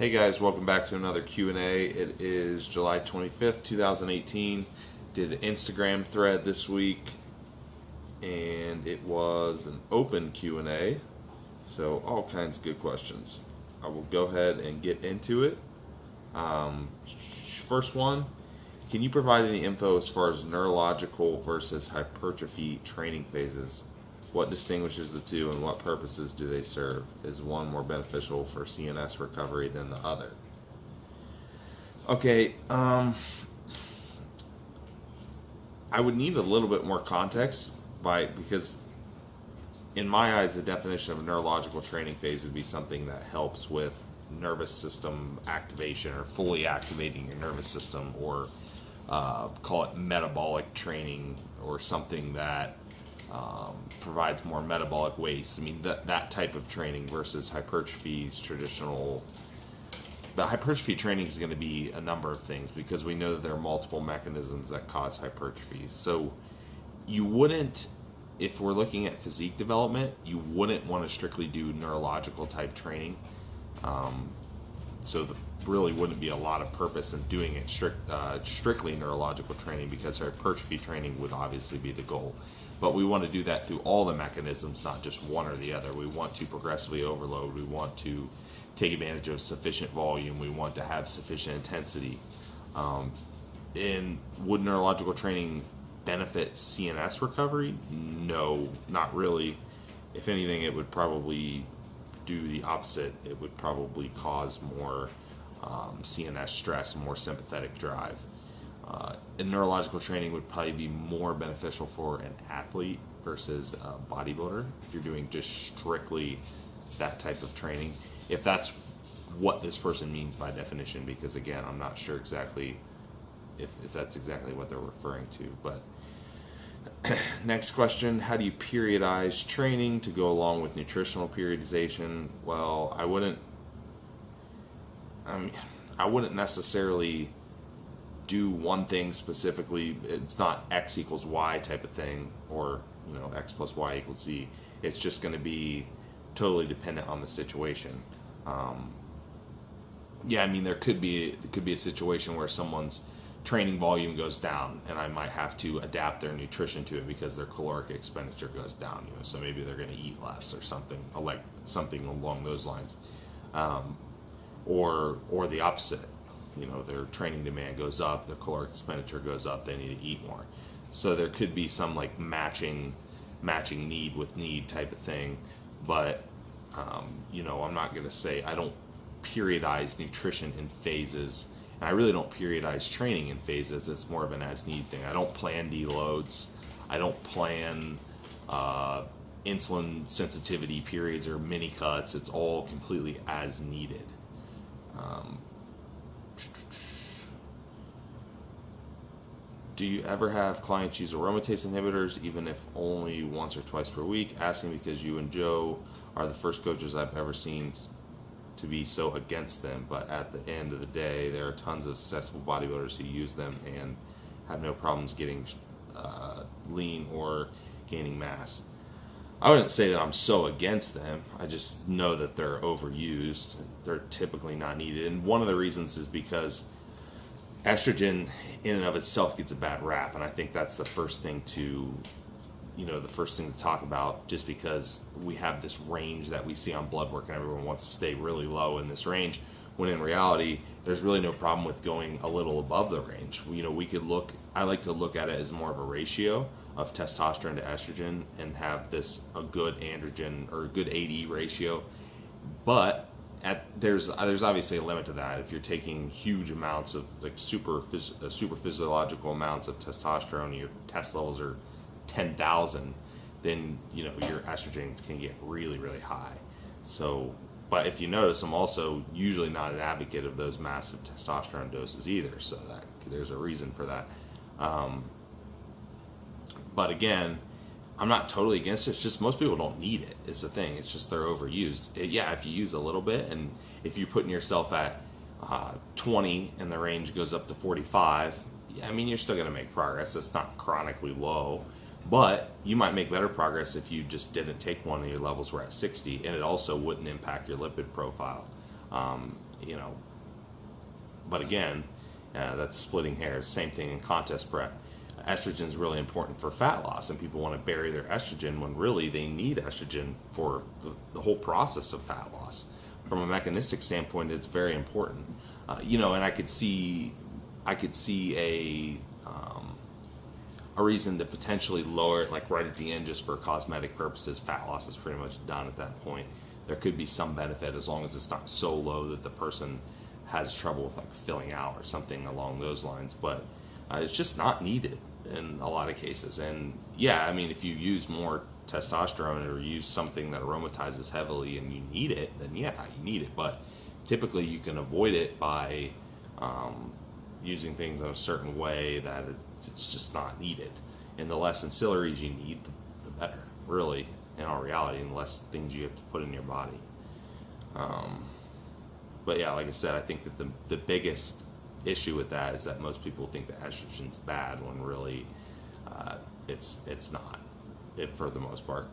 Hey guys, welcome back to another Q&A. It is July 25th, 2018. Did an Instagram thread this week, and it was an open Q&A, so all kinds of good questions. I will go ahead and get into it. First one, can you provide any info as far as neurological versus hypertrophy training phases? What distinguishes the two and what purposes do they serve? Is one more beneficial for CNS recovery than the other? Okay, I would need a little bit more context because in my eyes the definition of a neurological training phase would be something that helps with nervous system activation or fully activating your nervous system, or call it metabolic training, or something that provides more metabolic waste. I mean, that type of training versus hypertrophy's traditional. The hypertrophy training is going to be a number of things because we know that there are multiple mechanisms that cause hypertrophy. So you wouldn't, if we're looking at physique development, you wouldn't want to strictly do neurological type training. So there really wouldn't be a lot of purpose in doing it strictly neurological training, because hypertrophy training would obviously be the goal. But we want to do that through all the mechanisms, not just one or the other. We want to progressively overload. We want to take advantage of sufficient volume. We want to have sufficient intensity. And would neurological training benefit CNS recovery? No, not really. If anything, it would probably do the opposite. It would probably cause more CNS stress, more sympathetic drive. And neurological training would probably be more beneficial for an athlete versus a bodybuilder if you're doing just strictly that type of training, if that's what this person means by definition, because again, I'm not sure exactly if that's exactly what they're referring to. But next question, how do you periodize training to go along with nutritional periodization? Well, I wouldn't necessarily do one thing specifically. It's not X equals Y type of thing, or X plus Y equals Z. It's just going to be totally dependent on the situation. There could be a situation where someone's training volume goes down, and I might have to adapt their nutrition to it because their caloric expenditure goes down. So maybe they're going to eat less or something along those lines, or the opposite. Their training demand goes up, their caloric expenditure goes up, they need to eat more. So there could be some like matching need with need type of thing. But I'm not going to say I don't periodize nutrition in phases, and I really don't periodize training in phases. It's more of an as need thing. I don't plan deloads. I don't plan insulin sensitivity periods or mini cuts. It's all completely as needed. Do you ever have clients use aromatase inhibitors, even if only once or twice per week? Asking because you and Joe are the first coaches I've ever seen to be so against them, but at the end of the day, there are tons of successful bodybuilders who use them and have no problems getting lean or gaining mass. I wouldn't say that I'm so against them. I just know that they're overused. They're typically not needed. And one of the reasons is because estrogen in and of itself gets a bad rap. And I think that's the first thing to talk about, just because we have this range that we see on blood work and everyone wants to stay really low in this range, when in reality, there's really no problem with going a little above the range. I like to look at it as more of a ratio of testosterone to estrogen and have a good androgen or a good AD ratio. But there's obviously a limit to that. If you're taking huge amounts of like super physiological amounts of testosterone, your test levels are 10,000, then your estrogen can get really, really high. So, but if you notice, I'm also usually not an advocate of those massive testosterone doses either. So that there's a reason for that. But again, I'm not totally against it. It's just most people don't need it, is the thing. It's just they're overused. If you use a little bit, and if you're putting yourself at 20 and the range goes up to 45, you're still going to make progress. It's not chronically low. But you might make better progress if you just didn't take one and your levels were at 60, and it also wouldn't impact your lipid profile. you know, but again, that's splitting hairs. Same thing in contest prep. Estrogen is really important for fat loss, and people want to bury their estrogen when really they need estrogen for the whole process of fat loss. From a mechanistic standpoint, it's very important. And I could see a reason to potentially lower it, like right at the end, just for cosmetic purposes. Fat loss is pretty much done at that point. There could be some benefit as long as it's not so low that the person has trouble with like filling out or something along those lines, but it's just not needed in a lot of cases. And yeah, I mean, if you use more testosterone or use something that aromatizes heavily and you need it, then yeah, you need it. But typically you can avoid it by using things in a certain way that it's just not needed. And the less ancillaries you need, the better, really, in all reality, and the less things you have to put in your body. But yeah, like I said, I think that the biggest issue with that is that most people think that estrogen's bad when really it's not, for the most part.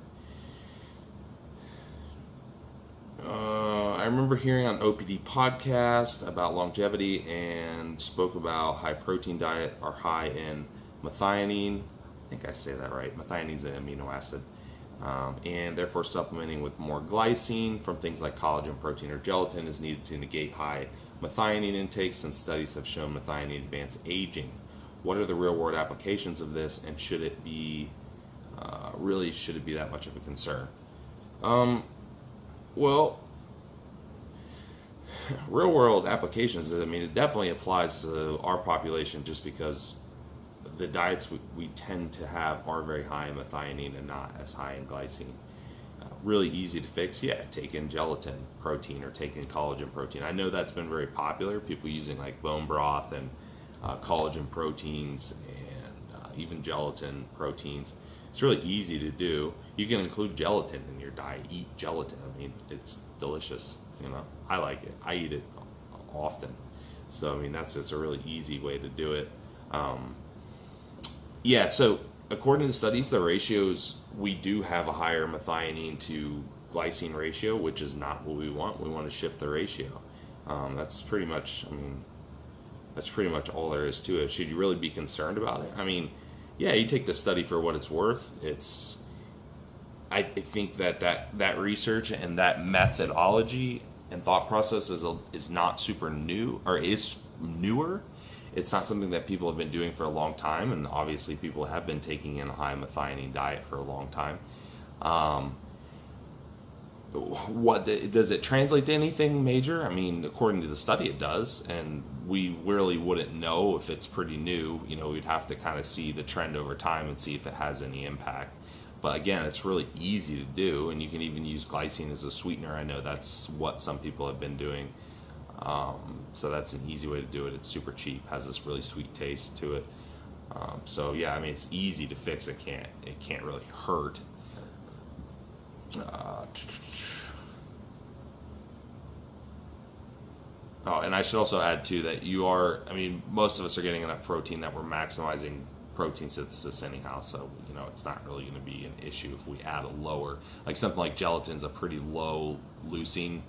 I remember hearing on OPD podcast about longevity and spoke about high protein diet are high in methionine. I think I say that right. Methionine is an amino acid. And therefore supplementing with more glycine from things like collagen, protein, or gelatin is needed to negate high methionine intake, since studies have shown methionine advance aging. What are the real world applications of this, and should it be that much of a concern? Well, real world applications, I mean, it definitely applies to our population, just because the diets we tend to have are very high in methionine and not as high in glycine. Really easy to fix, yeah, take in gelatin protein or take in collagen protein. I know that's been very popular, people using like bone broth and collagen proteins and even gelatin proteins. It's really easy to do. You can include gelatin in your diet, eat gelatin. I mean, it's delicious, I like it. I eat it often. So, I mean, that's just a really easy way to do it. Yeah, so according to studies, the ratios, we do have a higher methionine to glycine ratio, which is not what we want. We want to shift the ratio. That's pretty much all there is to it. Should you really be concerned about it? I mean, yeah, you take the study for what it's worth. I think that research and that methodology and thought process is not super new, or is newer. It's not something that people have been doing for a long time, and obviously people have been taking in a high methionine diet for a long time. What does it translate to anything major? I mean, according to the study, it does, and we really wouldn't know if it's pretty new. We'd have to kind of see the trend over time and see if it has any impact. But again, it's really easy to do, and you can even use glycine as a sweetener. I know that's what some people have been doing. So that's an easy way to do it. It's super cheap, has this really sweet taste to it. So yeah, I mean, it's easy to fix. It can't really hurt. And I should also add too that most of us are getting enough protein that we're maximizing protein synthesis anyhow, so it's not really going to be an issue if we add a lower, like something like gelatin's a pretty low leucine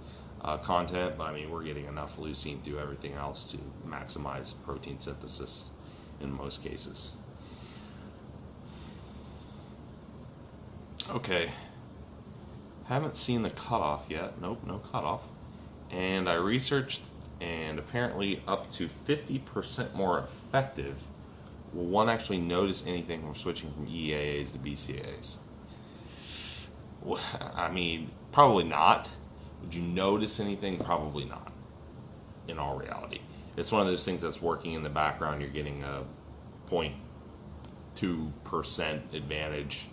content, but I mean, we're getting enough leucine through everything else to maximize protein synthesis in most cases. Okay, haven't seen the cutoff yet. Nope, no cutoff. And I researched, and apparently up to 50% more effective. Will one actually notice anything from switching from EAAs to BCAAs? Well, I mean, probably not. Would you notice anything? Probably not, in all reality. It's one of those things that's working in the background. You're getting a 0.2% advantage.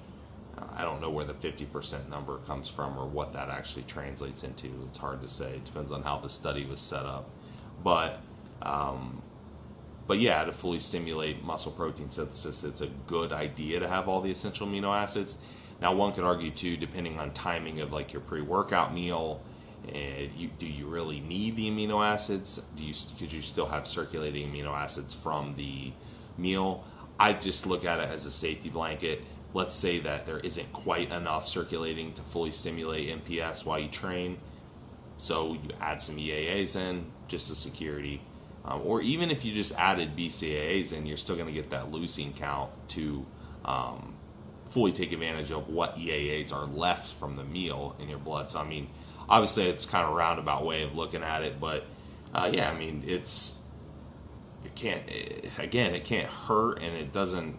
I don't know where the 50% number comes from or what that actually translates into. It's hard to say. It depends on how the study was set up. But yeah, to fully stimulate muscle protein synthesis, it's a good idea to have all the essential amino acids. Now, one could argue too, depending on timing of like your pre-workout meal, do you really need the amino acids? Could you still have circulating amino acids from the meal? I just look at it as a safety blanket. Let's say that there isn't quite enough circulating to fully stimulate MPS while you train. So you add some EAAs in, just as security. Or even if you just added BCAAs in, you're still going to get that leucine count to fully take advantage of what EAAs are left from the meal in your blood. So, I mean, obviously it's kind of a roundabout way of looking at it, but yeah, I mean, it can't hurt, and it doesn't,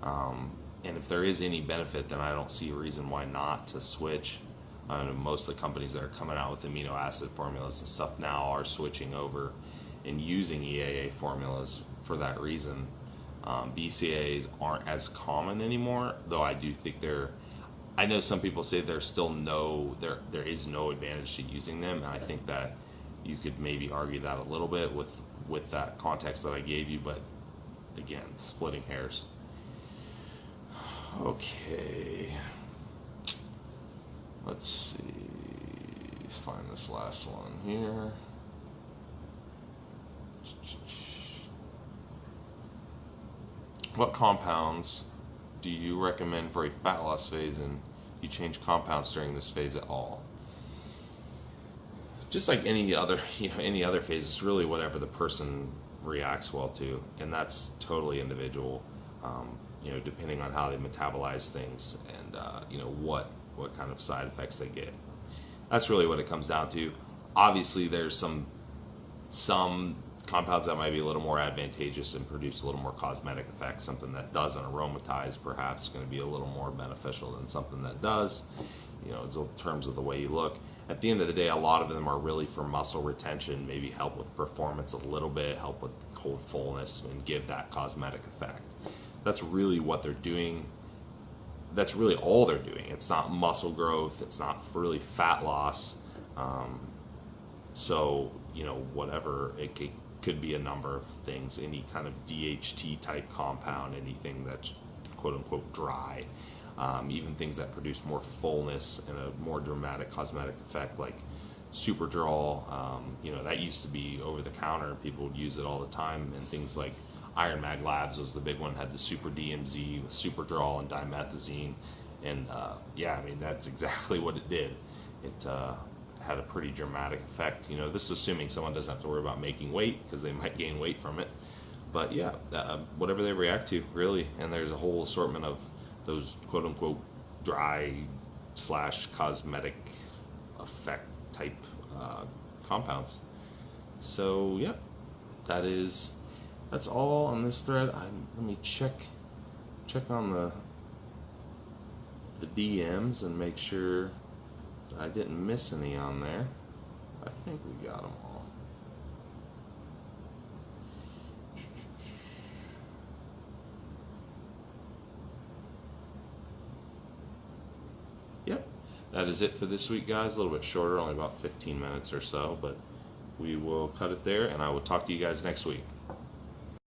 and if there is any benefit, then I don't see a reason why not to switch. Most of the companies that are coming out with amino acid formulas and stuff now are switching over and using EAA formulas for that reason. BCAAs aren't as common anymore, though I do think I know some people say there is no advantage to using them, and I think that you could maybe argue that a little bit with that context that I gave you, but again, splitting hairs. Okay. Let's see. Let's find this last one here. What compounds do you recommend for a fat loss phase, and you change compounds during this phase at all? Just like any other phase, it's really whatever the person reacts well to, and that's totally individual. Depending on how they metabolize things and what kind of side effects they get. That's really what it comes down to. Obviously, there's some compounds that might be a little more advantageous and produce a little more cosmetic effect. Something that doesn't aromatize perhaps is going to be a little more beneficial than something that does, in terms of the way you look. At the end of the day, a lot of them are really for muscle retention, maybe help with performance a little bit, help with cold fullness, and give that cosmetic effect. That's really what they're doing. That's really all they're doing. It's not muscle growth. It's not really fat loss. Whatever. It could be a number of things. Any kind of DHT type compound, anything that's quote unquote dry. Even things that produce more fullness and a more dramatic cosmetic effect, like Superdrol. That used to be over the counter. People would use it all the time, and things like Iron Mag Labs was the big one, had the Super DMZ with Superdrol and dimethazine, and that's exactly what it did. It had a pretty dramatic effect. This is assuming someone doesn't have to worry about making weight, because they might gain weight from it. But yeah, whatever they react to, really. And there's a whole assortment of those quote unquote dry / cosmetic effect type compounds. So yeah, that's all on this thread. Let me check on the DMs and make sure that I didn't miss any on there. I think we got them all. Yep, that is it for this week, guys. A little bit shorter, only about 15 minutes or so, but we will cut it there, and I will talk to you guys next week.